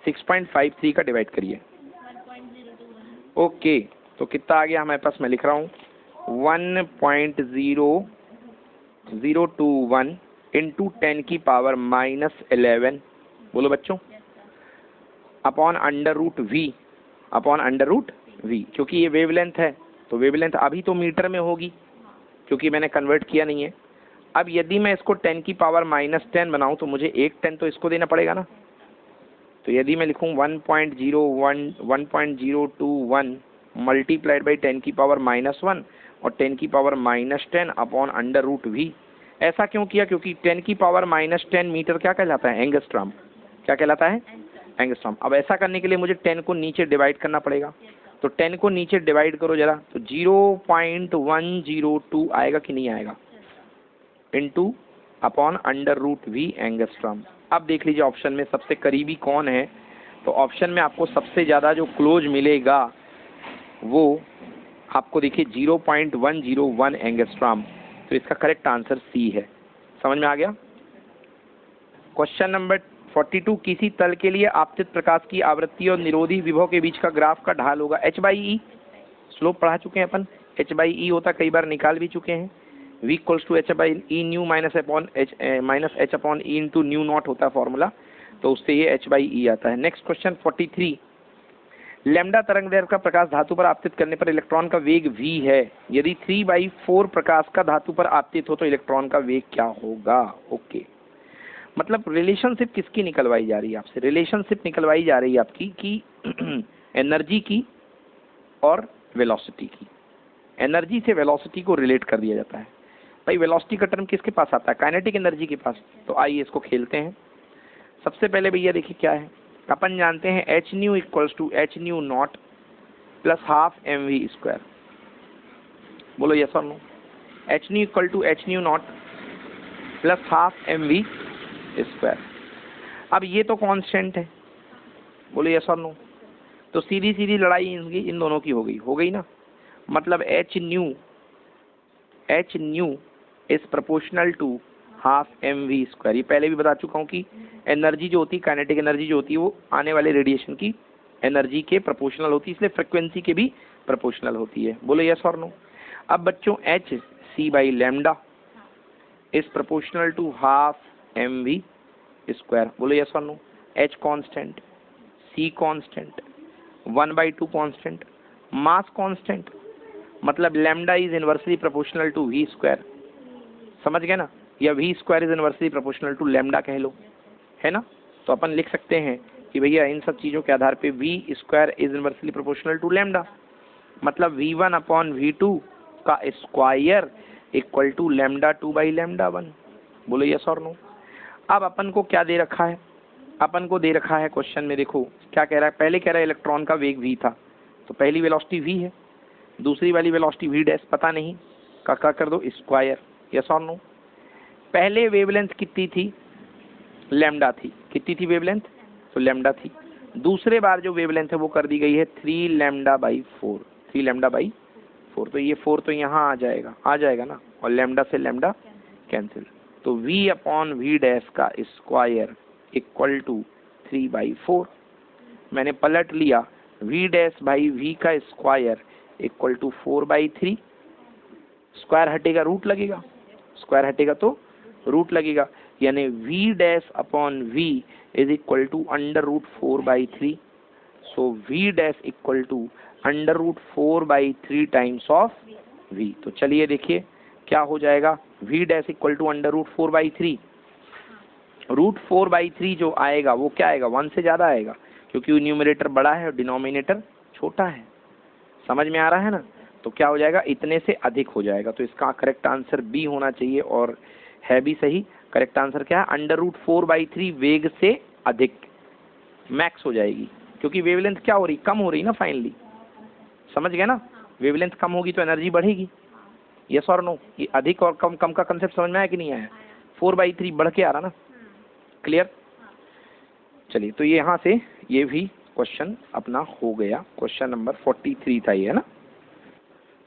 6.53 का डिवाइड करिए। ओके, तो कितना आ गया हमारे पास, मैं लिख रहा हूँ 1.0021 इंटू 10 की पावर -11, बोलो बच्चों, अपॉन √v, क्योंकि ये वेवलेंथ है तो वेवलेंथ अभी तो मीटर में होगी क्योंकि मैंने कन्वर्ट किया नहीं है। अब यदि मैं इसको 10 की पावर -10 बनाऊं तो मुझे एक 10 तो इसको देना पड़ेगा ना। तो यदि मैं लिखूं 1.021 मल्टीप्लाइड बाई 10 की पावर -1 और 10 की पावर -10 अपॉन √v। ऐसा क्यों किया, क्योंकि 10 की पावर -10 मीटर क्या कहलाता है, एंगस्ट्रॉम। क्या कहलाता है, एंगस्ट्रॉम। अब ऐसा करने के लिए मुझे 10 को नीचे डिवाइड करना पड़ेगा, तो 10 को नीचे डिवाइड करो जरा, तो 0.102 आएगा कि नहीं आएगा, इंटू अपॉन √v एंगस्ट्रॉम। अब देख लीजिए ऑप्शन में सबसे करीबी कौन है, तो ऑप्शन में आपको सबसे ज़्यादा जो क्लोज मिलेगा वो आपको देखिए 0.101 एंगस्ट्रॉम। तो इसका करेक्ट आंसर सी है। समझ में आ गया। क्वेश्चन नंबर 42, किसी तल के लिए आपतित प्रकाश की आवृत्ति और निरोधी विभव के बीच का ग्राफ का ढाल होगा h/e। स्लोप पढ़ा चुके हैं अपन, h/e होता कई बार निकाल भी चुके हैं। v = h/e new -h upon e into new not होता है फॉर्मूला, तो उससे ये h/e आता है। नेक्स्ट क्वेश्चन 43, लैम्डा तरंगदैर्घ्य का प्रकाश धातु पर आपतित करने पर इलेक्ट्रॉन का वेग v है। यदि 3/4 प्रकाश का धातु पर आपतित हो तो इलेक्ट्रॉन का वेग क्या होगा। ओके, मतलब रिलेशनशिप किसकी निकलवाई जा रही है आपसे, रिलेशनशिप निकलवाई जा रही है आपकी कि एनर्जी की और वेलोसिटी की। एनर्जी से वेलोसिटी को रिलेट कर दिया जाता है। भाई वेलोसिटी का टर्म किसके पास आता है, काइनेटिक एनर्जी के पास। तो आइए इसको खेलते हैं। सबसे पहले भैया देखिए क्या है, अपन जानते हैं h nu = h nu not plus ½ mv²। बोलो यस और no. h nu = h nu not plus ½ mv²। अब ये तो कांस्टेंट है, बोलो यस और नो। तो सीधी सीधी लड़ाई इन दोनों की हो गई ना। मतलब h nu is proportional to ½ mv²। ये पहले भी बता चुका हूँ कि एनर्जी जो होती है, काइनेटिक एनर्जी जो होती है, वो आने वाले रेडिएशन की एनर्जी के प्रोपोर्शनल होती है, इसलिए फ्रिक्वेंसी के भी प्रोपोर्शनल होती है। बोलो यस और नो। अब बच्चों h c/λ is proportional to ½ mv²। बोलो यस और no. h constant, c constant, 1/2 constant, mass constant, मतलब lambda is inversely proportional to v²। समझ गए ना, या v² is inversely proportional to lambda कह लो, है ना। तो अपन लिख सकते हैं कि भैया इन सब चीज़ों के आधार पे v² is inversely proportional to lambda, मतलब v1 अपॉन v2 का स्क्वायर इक्वल टू λ2/λ1। बोलो यस और नो। अब अपन को क्या दे रखा है, अपन को दे रखा है क्वेश्चन में, देखो क्या कह रहा है। पहले कह रहा है इलेक्ट्रॉन का वेग v था, तो पहली वेलोसिटी v है, दूसरी वाली वेलोसिटी v' पता नहीं, का कर दो स्क्वायर। यस और नो। पहले वेवलेंथ कितनी थी, लैम्डा थी। कितनी थी वेवलेंथ, तो लैम्डा थी। दूसरे बार जो वेवलेंथ है वो कर दी गई है 3λ/4। 3λ/4, तो ये 4 तो यहाँ आ जाएगा ना, और लैम्डा से लैम्डा कैंसिल। तो v अपॉन v' का स्क्वायर इक्वल टू 3/4। मैंने पलट लिया, v' बाई v का स्क्वायर इक्वल टू 4/3, स्क्वायर हटेगा रूट लगेगा, स्क्वायर हटेगा तो रूट लगेगा, यानी v dash upon v is equal to under root 4/3। So v dash equal to under root 4/3 times of v। तो चलिए देखिए क्या हो जाएगा, v dash equal to under root 4/3। Root 4/3 जो आएगा वो क्या आएगा, 1 से ज़्यादा आएगा, क्योंकि न्यूमरेटर बड़ा है और डिनोमिनेटर छोटा है। समझ में आ रहा है ना? तो क्या हो जाएगा, इतने से अधिक हो जाएगा। तो इसका करेक्ट आंसर बी होना चाहिए और है भी सही। करेक्ट आंसर क्या है, अंडर रूट 4/3 वेग से अधिक मैक्स हो जाएगी, क्योंकि वेवलेंथ क्या हो रही, कम हो रही ना फाइनली। समझ गए ना? वेवलेंथ कम होगी तो एनर्जी बढ़ेगी। यस और नो? ये अधिक और कम, कम का कंसेप्ट समझ में आया कि नहीं आया? 4/3 बढ़ के आ रहा ना। क्लियर? चलिए, तो ये यहाँ से ये भी क्वेश्चन अपना हो गया। क्वेश्चन नंबर 43 था ये, है ना?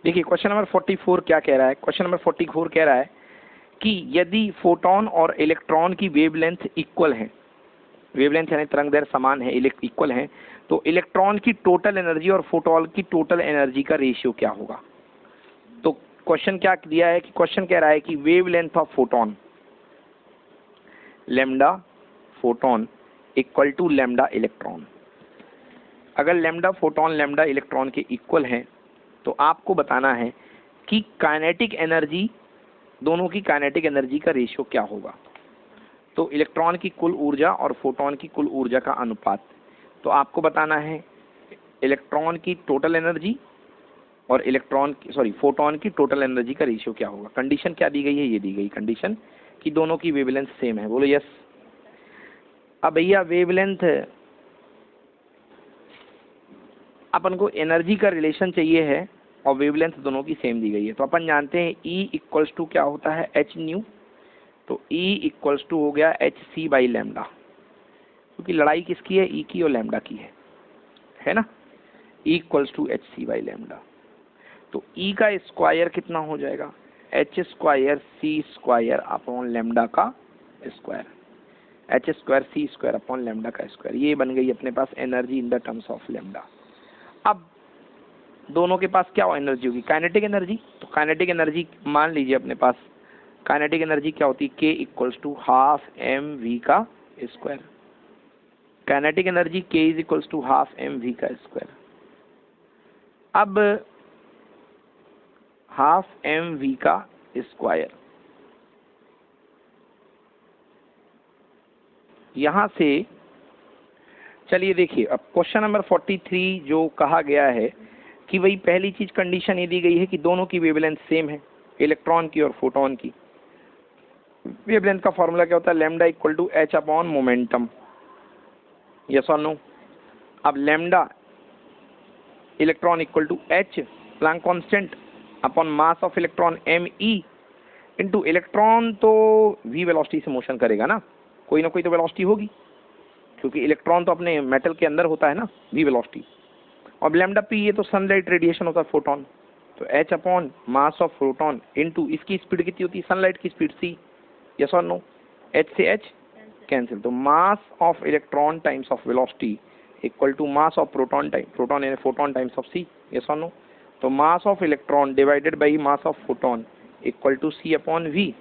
देखिए क्वेश्चन नंबर 44 क्या कह रहा है। क्वेश्चन नंबर 44 कह रहा है कि यदि फोटोन और इलेक्ट्रॉन की वेवलेंथ इक्वल है, वेवलेंथ यानी तरंग दैर्ध्य समान है, इक्वल है, तो इलेक्ट्रॉन की टोटल एनर्जी और फोटोन की टोटल एनर्जी का रेशियो क्या होगा। तो क्वेश्चन क्या दिया है कि क्वेश्चन कह रहा है कि wavelength of photon lambda photon equal to lambda electron. अगर लैम्डा फोटोन लैम्डा इलेक्ट्रॉन के इक्वल हैं तो आपको बताना है कि काइनेटिक एनर्जी, दोनों की काइनेटिक एनर्जी का रेशियो क्या होगा। तो इलेक्ट्रॉन की कुल ऊर्जा और फोटोन की कुल ऊर्जा का अनुपात। तो आपको बताना है इलेक्ट्रॉन की टोटल एनर्जी और फोटोन की टोटल एनर्जी का रेशियो क्या होगा। कंडीशन क्या दी गई है, ये दी गई कंडीशन कि दोनों की वेवलेंथ सेम है। बोलो यस। अब भैया वेवलेंथ, अपन को एनर्जी का रिलेशन चाहिए है और वेवलेंथ दोनों की सेम दी गई है। तो अपन जानते हैं E इक्वल्स टू क्या होता है, एच न्यू। तो E इक्वल्स टू हो गया hc/λ, क्योंकि लड़ाई किसकी है, E की और लैम्डा की है ना। E equals to hc/λ। तो E का स्क्वायर कितना हो जाएगा, h² c² अपॉन लैम्डा का square, h² c² upon lambda का स्क्वायर। ये बन गई अपने पास energy in the terms of lambda. अब दोनों के पास क्या एनर्जी होगी, काइनेटिक एनर्जी। तो काइनेटिक एनर्जी मान लीजिए अपने पास काइनेटिक एनर्जी क्या होती है, K equals to half mv का square. Kinetic energy K is equals to half mv का स्क्वायर। अब हाफ mv का स्क्वायर, यहां से चलिए देखिए, अब क्वेश्चन नंबर 43 जो कहा गया है कि वही पहली चीज कंडीशन ये दी गई है कि दोनों की वेवलेंथ सेम है, इलेक्ट्रॉन की और फोटोन की। वेवलेंथ का फॉर्मूला क्या होता है, lambda equal to h upon momentum. Yes और नो? अब lambda electron equal to h Planck constant upon mass of electron me into electron तो v वेलोसिटी से मोशन करेगा ना, कोई ना कोई तो वेलोसिटी होगी, क्योंकि इलेक्ट्रॉन तो अपने मेटल के अंदर होता है ना, v वेलोसिटी। और लैम्डा p ये तो सनलाइट रेडिएशन होता है फोटोन। तो h upon mass of photon into इसकी स्पीड कितनी होती है, सनलाइट की स्पीड c। यस और नो? h से h कैंसिल, तो mass of electron times of velocity equal to mass of proton यानी photon times of c। Yes और नो? तो mass of electron divided by mass of photon equal to c upon v।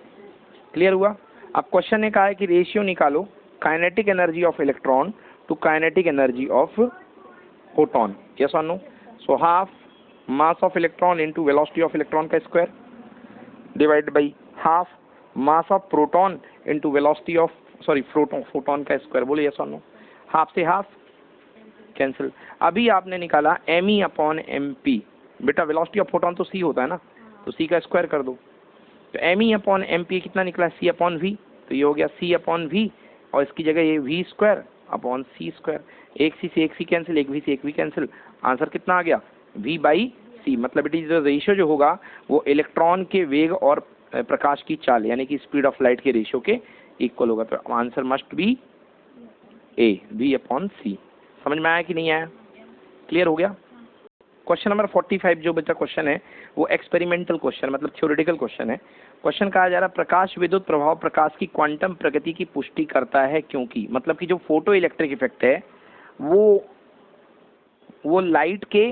Clear हुआ? अब question ने कहा है कि ratio निकालो kinetic energy of electron to kinetic energy of photon. Yes और no? So half mass of electron into velocity of electron का square divided by half mass of proton into velocity of photon का square. बोले yes और no? Half से half cancel. अभी आपने निकाला me upon mp। बेटा वेलोसिटी ऑफ फोटोन तो c होता है ना, तो c का स्क्वायर कर दो। तो me अपॉन mp कितना निकला, c अपॉन v। तो ये हो गया c अपॉन v और इसकी जगह ये v² अपॉन c²। एक c से एक c कैंसिल, एक v से एक v कैंसिल। आंसर कितना आ गया, v/c। मतलब इट इज रेशियो जो होगा वो इलेक्ट्रॉन के वेग और प्रकाश की चाल यानी कि स्पीड ऑफ लाइट के रेशियो के इक्वल होगा। तो answer must be a, v/c। समझ में आया कि नहीं आया? क्लियर हो गया? क्वेश्चन नंबर 45 जो बच्चा क्वेश्चन है वो एक्सपेरिमेंटल क्वेश्चन मतलब थ्योरेटिकल क्वेश्चन है। क्वेश्चन कहा जा रहा है प्रकाश विद्युत प्रभाव प्रकाश की क्वांटम प्रकृति की पुष्टि करता है, क्योंकि मतलब कि जो फोटो इलेक्ट्रिक इफेक्ट है वो लाइट के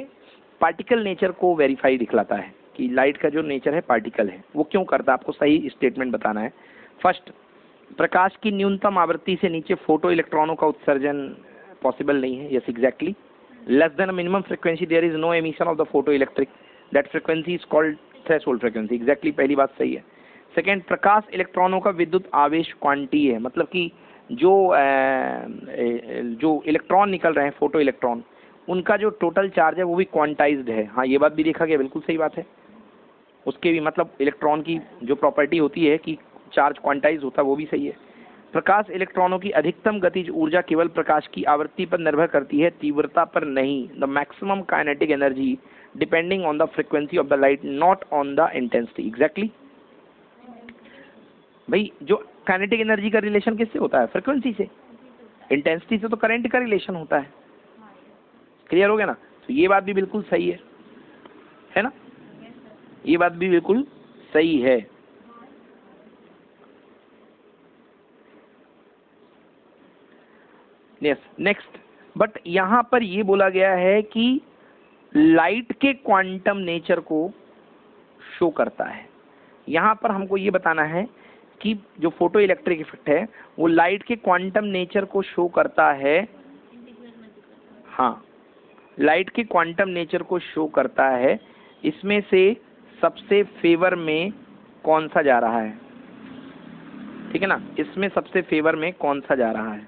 पार्टिकल नेचर को वेरीफाई दिखलाता है। कि लाइट का जो नेचर है पार्टिकल है। वो क्यों करता है, आपको सही स्टेटमेंट बताना है। फर्स्ट, प्रकाश की न्यूनतम आवृत्ति से नीचे फोटो इलेक्ट्रॉनों का उत्सर्जन पॉसिबल नहीं है। Yes exactly. Less than minimum frequency there is no emission of the photo electric, that frequency is called threshold frequency. Exactly, पहली बात सही है। सेकेंड, प्रकाश इलेक्ट्रॉनों का विद्युत आवेश क्वांटी है, मतलब कि जो इलेक्ट्रॉन निकल रहे हैं फोटो इलेक्ट्रॉन, उनका जो टोटल चार्ज है वो भी क्वांटाइज्ड है। हाँ, ये बात भी देखा गया, बिल्कुल सही बात है। उसके भी मतलब इलेक्ट्रॉन की जो प्रॉपर्टी होती है कि चार्ज क्वांटाइज होता है, वो भी सही है। प्रकाश इलेक्ट्रॉनों की अधिकतम गतिज ऊर्जा केवल प्रकाश की आवृत्ति पर निर्भर करती है, तीव्रता पर नहीं। The maximum kinetic energy depending on the frequency of the light, not on the intensity. Exactly भाई, जो काइनेटिक एनर्जी का रिलेशन किससे होता है? फ्रीक्वेंसी से। इंटेंसिटी से तो करंट का रिलेशन होता है। क्लियर हो गया ना? तो ये बात भी बिल्कुल सही है ना? ये बात भी बिल्कुल सही है। Yes, next. बट यहां पर ये बोला गया है कि लाइट के क्वांटम नेचर को शो करता है। यहां पर हमको ये बताना है कि जो फोटो इलेक्ट्रिक इफेक्ट है वो लाइट के क्वांटम नेचर को शो करता है। हाँ, लाइट के क्वांटम नेचर को शो करता है। इसमें से सबसे फेवर में कौन सा जा रहा है? ठीक है ना? इसमें सबसे फेवर में कौन सा जा रहा है?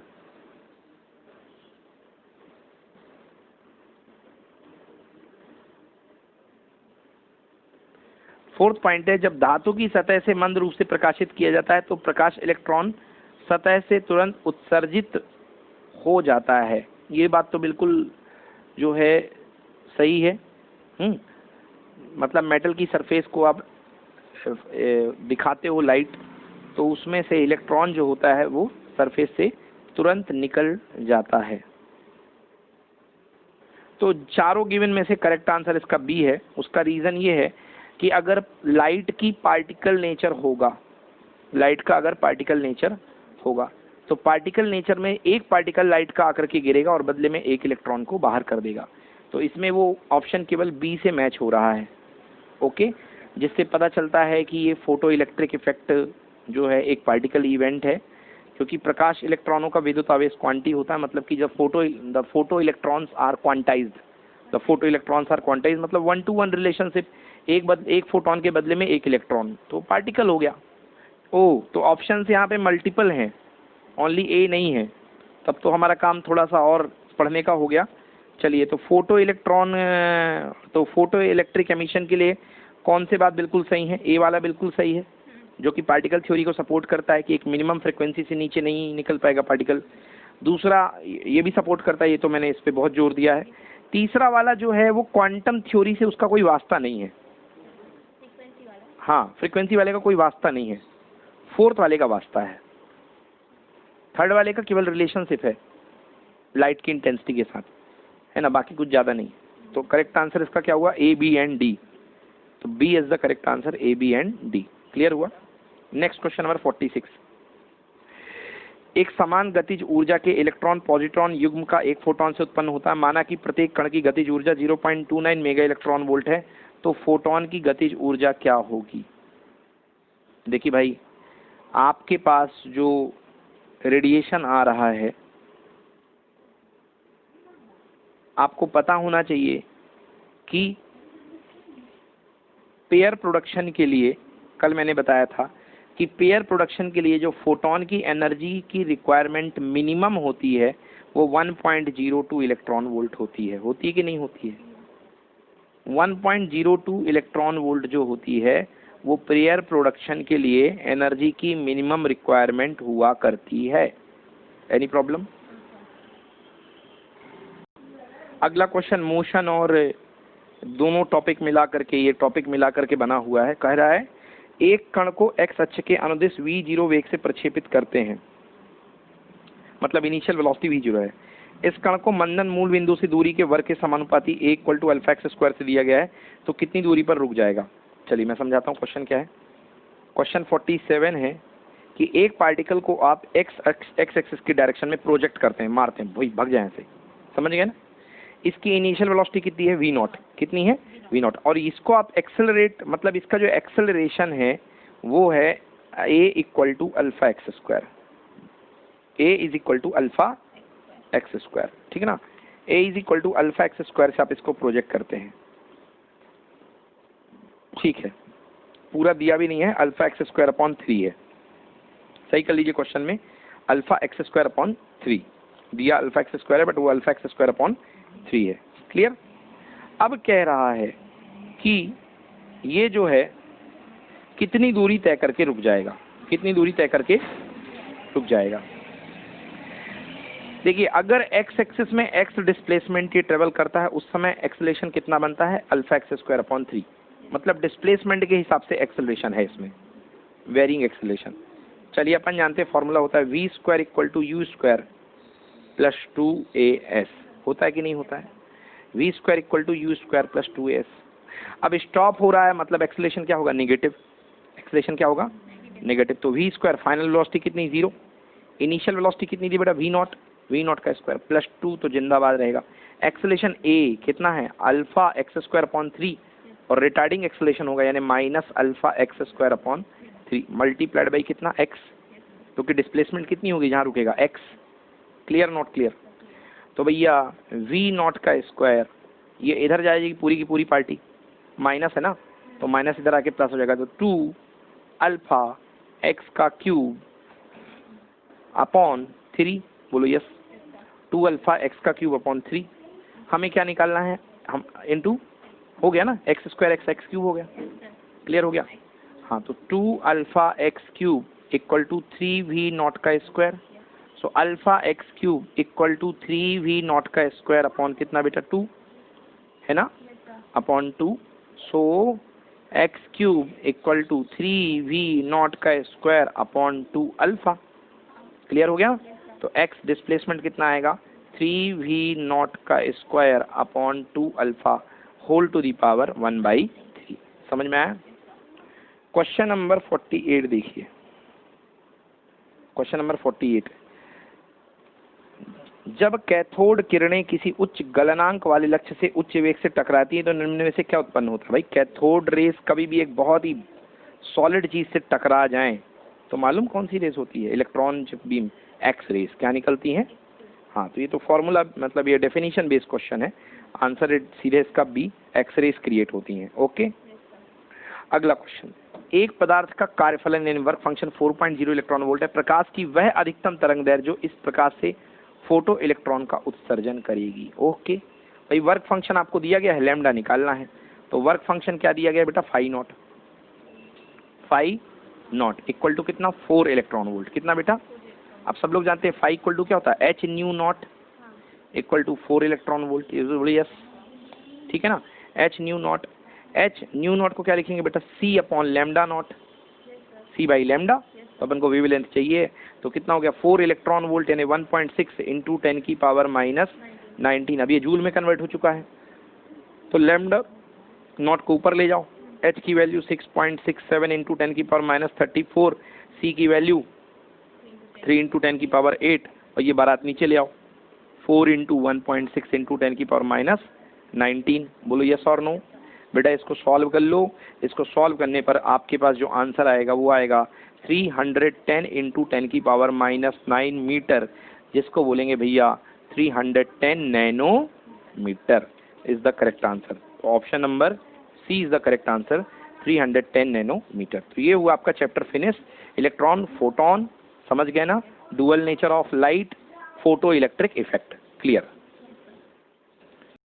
फोर्थ पॉइंट है, जब धातु की सतह से मंद रूप से प्रकाशित किया जाता है तो प्रकाश इलेक्ट्रॉन सतह से तुरंत उत्सर्जित हो जाता है। ये बात तो बिल्कुल जो है सही है। मतलब मेटल की सरफेस को आप दिखाते हो लाइट, तो उसमें से इलेक्ट्रॉन जो होता है वो सरफेस से तुरंत निकल जाता है। तो चारों गिवन में से करेक्ट आंसर इसका बी है। उसका रीजन ये है कि अगर लाइट की पार्टिकल नेचर होगा, लाइट का अगर पार्टिकल नेचर होगा, तो पार्टिकल नेचर में एक पार्टिकल लाइट का आकर के गिरेगा और बदले में एक इलेक्ट्रॉन को बाहर कर देगा। तो इसमें वो ऑप्शन केवल बी से मैच हो रहा है। ओके, जिससे पता चलता है कि ये फोटो इलेक्ट्रिक इफेक्ट जो है एक पार्टिकल इवेंट है, क्योंकि प्रकाश इलेक्ट्रॉनों का विद्युत आवेश क्वांटी होता है। मतलब कि जब the photo electrons are quantized, the photo electrons are quantized मतलब 1-to-1 रिलेशनशिप, एक फोटोन के बदले में एक इलेक्ट्रॉन, तो पार्टिकल हो गया। ओ, तो ऑप्शन यहाँ पे मल्टीपल हैं, ओनली ए नहीं है। तब तो हमारा काम थोड़ा सा और पढ़ने का हो गया। चलिए, तो फोटो इलेक्ट्रिक एमिशन के लिए कौन से बात बिल्कुल सही है? ए वाला बिल्कुल सही है, जो कि पार्टिकल थ्योरी को सपोर्ट करता है कि एक मिनिमम फ्रीक्वेंसी से नीचे नहीं निकल पाएगा पार्टिकल। दूसरा ये भी सपोर्ट करता है, ये तो मैंने इस पे बहुत जोर दिया है। तीसरा वाला जो है वो क्वांटम थ्योरी से उसका कोई वास्ता नहीं है। हाँ, फ्रीक्वेंसी वाले का कोई वास्ता नहीं है, फोर्थ वाले का वास्ता है। थर्ड वाले का केवल रिलेशनशिप है लाइट की इंटेंसिटी के साथ, है ना, बाकी कुछ ज़्यादा नहीं। तो करेक्ट आंसर इसका क्या हुआ? A, B and D. तो B is the correct answer, A, B and D. Clear हुआ? Next question number 46। एक समान गतिज ऊर्जा के इलेक्ट्रॉन पॉजिट्रॉन युग्म का एक फोटोन से उत्पन्न होता है। माना कि प्रत्येक कण की गतिज ऊर्जा 0.29 मेगा इलेक्ट्रॉन वोल्ट है, तो फोटोन की गतिज ऊर्जा क्या होगी? देखिए भाई, आपके पास जो रेडिएशन आ रहा है, आपको पता होना चाहिए कि पेयर प्रोडक्शन के लिए, कल मैंने बताया था कि पेयर प्रोडक्शन के लिए जो फोटोन की एनर्जी की रिक्वायरमेंट मिनिमम होती है वो 1.02 इलेक्ट्रॉन वोल्ट होती है। होती है कि नहीं होती है? 1.02 इलेक्ट्रॉन वोल्ट जो होती है वो पेयर प्रोडक्शन के लिए एनर्जी की मिनिमम रिक्वायरमेंट हुआ करती है। Any problem? अगला क्वेश्चन मोशन और दोनों टॉपिक मिला करके, ये टॉपिक मिला करके बना हुआ है। कह रहा है एक कण को एक्स अक्ष के अनुदिश v0 वेग से प्रक्षेपित करते हैं, मतलब इनिशियल वेलोसिटी v0 है। इस कण को मंदन मूल बिंदु से दूरी के वर्ग के समानुपाती a = α(x²) से दिया गया है, तो कितनी दूरी पर रुक जाएगा? चलिए मैं समझाता हूँ क्वेश्चन क्या है। क्वेश्चन 47 है कि एक पार्टिकल को आप एक्स एक्सिस की डायरेक्शन में प्रोजेक्ट करते हैं, मारते हैं, भाई भाग जाए ऐसे, समझ गए ना? इसकी इनिशियल वेलोसिटी कितनी है, वी नॉट, कितनी है, वी नॉट, और इसको आप एक्सेलरेट, मतलब इसका जो एक्सेलरेशन है वो है A equal to alpha X square, A is equal to alpha X square, ठीक है ना। A is equal to alpha X square से आप इसको प्रोजेक्ट करते हैं, ठीक है, पूरा दिया भी नहीं है, अल्फा एक्स स्क्वायर अपॉन 3 है, सही कर लीजिए क्वेश्चन में, अल्फा एक्स स्क्वायर अपॉन 3 दिया, अल्फा एक्स स्क्वायर है बट वो अल्फा एक्स स्क्वायर अपॉन 3 है, क्लियर। अब कह रहा है कि ये जो है कितनी दूरी तय करके रुक जाएगा, कितनी दूरी तय करके रुक जाएगा। देखिए अगर एक्स एक्सिस में एक्स डिस्प्लेसमेंट ये ट्रेवल करता है उस समय एक्सेलरेशन कितना बनता है, अल्फा एक्स स्क्वायर अपॉन 3, मतलब डिस्प्लेसमेंट के हिसाब से एक्सेलरेशन है इसमें, वेरिंग एक्सेलरेशन। चलिए अपन जानते हैं फॉर्मूला होता है V square equal to U square plus 2as, होता है कि नहीं होता है, V square equal to U square plus 2as। अब स्टॉप हो रहा है मतलब एक्सेलरेशन क्या होगा, नेगेटिव, एक्सेलरेशन क्या होगा, नेगेटिव, तो वी स्क्वायर फाइनल वेलोसिटी कितनी, 0, इनिशियल वेलोसिटी कितनी थी बेटा, वी नॉट का स्क्वायर प्लस 2 तो जिंदाबाद रहेगा, एक्सेलरेशन ए कितना है, अल्फा एक्स स्क्वायर अपॉन 3, और रिटार्डिंग एक्सेलरेशन होगा यानी minus alpha X square upon 3 multiplied by कितना, एक्स, क्योंकि डिस्प्लेसमेंट कितनी होगी जहाँ रुकेगा, एक्स, क्लियर नॉट क्लियर। तो भैया वी नॉट का स्क्वायर ये इधर जाएगी पूरी की पूरी पार्टी, माइनस है ना, तो माइनस इधर आके प्लस हो जाएगा, तो 2 अल्फा एक्स का क्यूब अपॉन 3, बोलो यस, 2 अल्फा एक्स का क्यूब अपॉन 3, हमें क्या निकालना है, हम इनटू हो गया ना, एक्स स्क्वायर एक्स क्यूब हो गया, क्लियर हो गया, हाँ, तो 2 alpha x cube equal to 3 v naught का square, so alpha x cube equal to 3 v naught का स्क्वायर अपॉन कितना बेटा, 2 है ना, upon 2, so x cube equal to 3 v naught का स्क्वायर अपॉन 2 अल्फा, क्लियर हो गया। तो एक्स डिस्प्लेसमेंट कितना आएगा, 3 वी नॉट का square upon 2 alpha whole to the power 1/3, समझ में आया। क्वेश्चन नंबर 48 देखिए, क्वेश्चन नंबर 48, जब कैथोड किरणें किसी उच्च गलनांक वाले लक्ष्य से उच्च वेग से टकराती है तो निम्न में से क्या उत्पन्न होता है। भाई कैथोड रेस कभी भी एक बहुत ही सॉलिड चीज से टकरा जाएं तो मालूम कौन सी रेस होती है, इलेक्ट्रॉन बीम एक्स रेस, क्या निकलती हैं। हाँ, तो ये तो फॉर्मूला मतलब ये डेफिनेशन बेस्ड क्वेश्चन है, आंसर सीधे इसका बी, एक्स रेस क्रिएट होती हैं। ओके, अगला क्वेश्चन, एक पदार्थ का कार्यफलन यानी वर्क फंक्शन 4.0 इलेक्ट्रॉन वोल्ट है, प्रकाश की वह अधिकतम तरंग दैर्ध्य जो इस प्रकाश से फोटो इलेक्ट्रॉन का उत्सर्जन करेगी। ओके भाई, वर्क फंक्शन आपको दिया गया है, लैम्डा निकालना है, तो वर्क फंक्शन क्या दिया गया बेटा, फाई नॉट इक्वल टू कितना, 4 इलेक्ट्रॉन वोल्ट, कितना बेटा, आप सब लोग जानते हैं फाई इक्वल टू क्या होता है, H nu naught equal to 4 electron volt, yes, ठीक है ना, एच न्यू नॉट को क्या लिखेंगे बेटा, c upon lambda naught, c by lambda, तो अपन को वेवलेंथ चाहिए, तो कितना हो गया 4 इलेक्ट्रॉन वोल्ट यानी 1.6 इंटू 10 की पावर माइनस 19, अब ये जूल में कन्वर्ट हो चुका है, तो लैम्डा नॉट को ऊपर ले जाओ, एच की वैल्यू 6.67 इंटू 10 की पावर माइनस 34, सी की वैल्यू 3 इंटू 10 की पावर 8, और ये बारात नीचे ले आओ, 4 इंटू 1.6 इंटू 10 की पावर माइनस 19, बोलो यस और नो। बेटा इसको सॉल्व कर लो, इसको सॉल्व करने पर आपके पास जो आंसर आएगा वो आएगा 310 इंटू 10 की पावर माइनस 9 मीटर, जिसको बोलेंगे भैया 310 nanometre is the correct answer. Option number C is the correct answer, 310 nanometre. तो ये हुआ आपका चैप्टर फिनिश, इलेक्ट्रॉन फोटोन, समझ गए ना, dual nature of light, photo electric effect, clear.